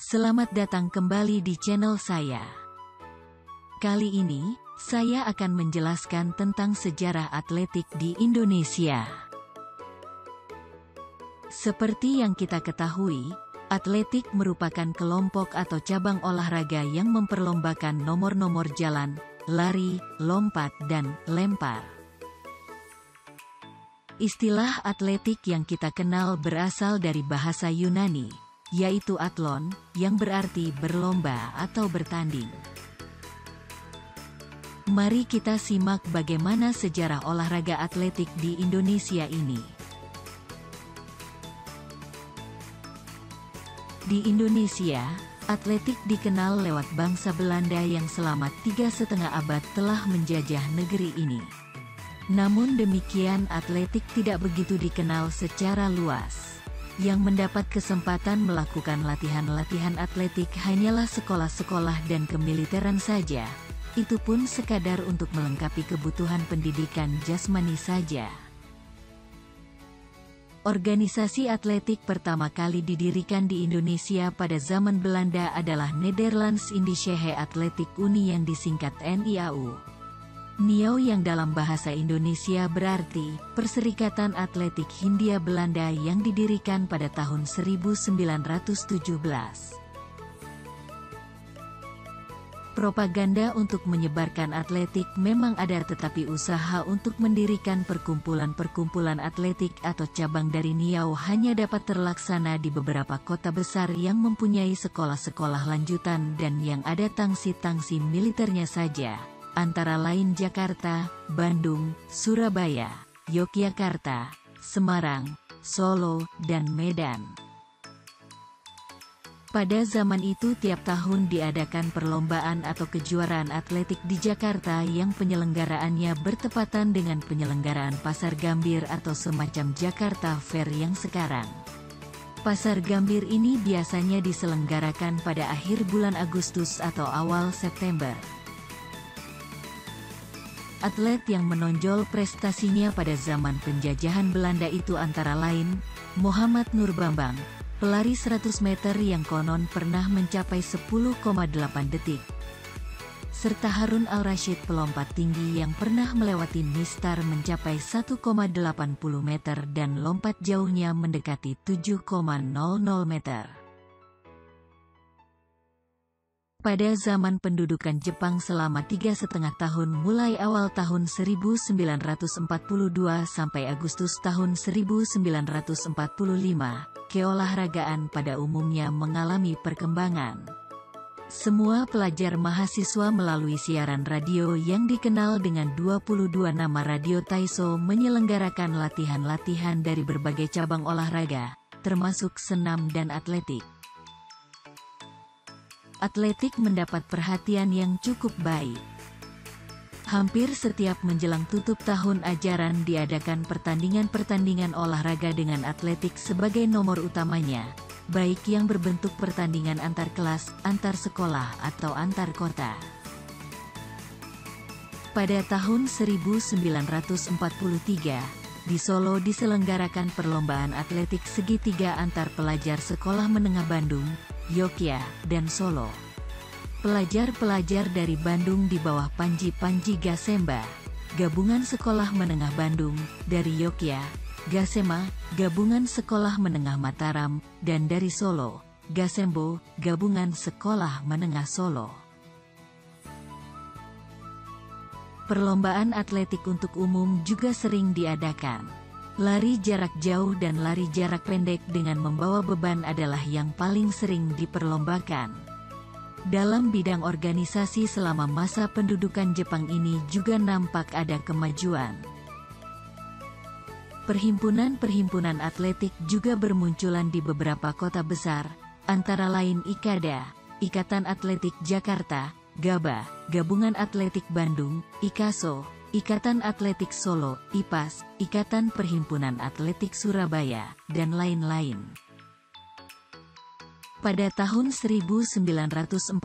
Selamat datang kembali di channel saya. Kali ini, saya akan menjelaskan tentang sejarah atletik di Indonesia. Seperti yang kita ketahui, atletik merupakan kelompok atau cabang olahraga yang memperlombakan nomor-nomor jalan, lari, lompat, dan lempar. Istilah atletik yang kita kenal berasal dari bahasa Yunani, yaitu atlon, yang berarti berlomba atau bertanding. Mari kita simak bagaimana sejarah olahraga atletik di Indonesia ini. Di Indonesia, atletik dikenal lewat bangsa Belanda yang selama 3,5 abad telah menjajah negeri ini. Namun demikian, atletik tidak begitu dikenal secara luas. Yang mendapat kesempatan melakukan latihan-latihan atletik hanyalah sekolah-sekolah dan kemiliteran saja. Itu pun sekadar untuk melengkapi kebutuhan pendidikan jasmani saja. Organisasi atletik pertama kali didirikan di Indonesia pada zaman Belanda adalah Nederlands Indische Athletic Unie yang disingkat NIAU. NIAU yang dalam bahasa Indonesia berarti Perserikatan Atletik Hindia Belanda yang didirikan pada tahun 1917. Propaganda untuk menyebarkan atletik memang ada, tetapi usaha untuk mendirikan perkumpulan-perkumpulan atletik atau cabang dari NIAU hanya dapat terlaksana di beberapa kota besar yang mempunyai sekolah-sekolah lanjutan dan yang ada tangsi-tangsi militernya saja. Antara lain Jakarta, Bandung, Surabaya, Yogyakarta, Semarang, Solo, dan Medan. Pada zaman itu tiap tahun diadakan perlombaan atau kejuaraan atletik di Jakarta yang penyelenggaraannya bertepatan dengan penyelenggaraan Pasar Gambir atau semacam Jakarta Fair yang sekarang. Pasar Gambir ini biasanya diselenggarakan pada akhir bulan Agustus atau awal September. Atlet yang menonjol prestasinya pada zaman penjajahan Belanda itu antara lain, Muhammad Nurbambang, pelari 100 meter yang konon pernah mencapai 10,8 detik. Serta Harun Al-Rashid, pelompat tinggi yang pernah melewati mistar mencapai 1,80 meter dan lompat jauhnya mendekati 7,00 meter. Pada zaman pendudukan Jepang selama 3,5 tahun mulai awal tahun 1942 sampai Agustus tahun 1945, keolahragaan pada umumnya mengalami perkembangan. Semua pelajar mahasiswa melalui siaran radio yang dikenal dengan 22 nama Radio Taiso menyelenggarakan latihan-latihan dari berbagai cabang olahraga, termasuk senam dan atletik. Atletik mendapat perhatian yang cukup baik. Hampir setiap menjelang tutup tahun ajaran diadakan pertandingan-pertandingan olahraga dengan atletik sebagai nomor utamanya, baik yang berbentuk pertandingan antar kelas, antar sekolah, atau antar kota. Pada tahun 1943, di Solo diselenggarakan perlombaan atletik segitiga antar pelajar sekolah menengah Bandung, Yogyakarta, dan Solo. Pelajar-pelajar dari Bandung di bawah Panji Gasemba, Gabungan Sekolah Menengah Bandung, dari Yogyakarta, Gasema, Gabungan Sekolah Menengah Mataram, dan dari Solo, Gasembo, Gabungan Sekolah Menengah Solo. Perlombaan atletik untuk umum juga sering diadakan. Lari jarak jauh dan lari jarak pendek dengan membawa beban adalah yang paling sering diperlombakan. Dalam bidang organisasi selama masa pendudukan Jepang ini juga nampak ada kemajuan. Perhimpunan-perhimpunan atletik juga bermunculan di beberapa kota besar, antara lain IKADA, Ikatan Atletik Jakarta, GABA, Gabungan Atletik Bandung, IKASO, Ikatan Atletik Solo, IPAS, Ikatan Perhimpunan Atletik Surabaya, dan lain-lain. Pada tahun 1949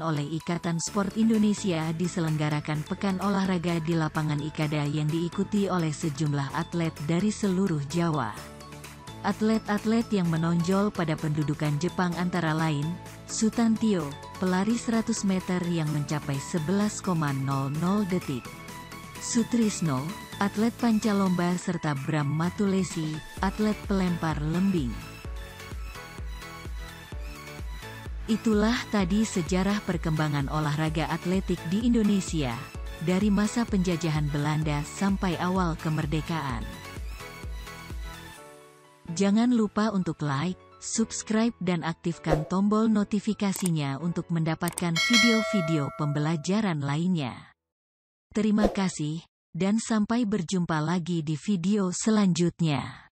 oleh Ikatan Sport Indonesia diselenggarakan Pekan Olahraga di lapangan IKADA yang diikuti oleh sejumlah atlet dari seluruh Jawa. Atlet-atlet yang menonjol pada pendudukan Jepang antara lain, Sutantio, pelari 100 meter yang mencapai 11,00 detik. Sutrisno, atlet pancalomba serta Bram Matulesi, atlet pelempar lembing. Itulah tadi sejarah perkembangan olahraga atletik di Indonesia, dari masa penjajahan Belanda sampai awal kemerdekaan. Jangan lupa untuk like, subscribe dan aktifkan tombol notifikasinya untuk mendapatkan video-video pembelajaran lainnya. Terima kasih, dan sampai berjumpa lagi di video selanjutnya.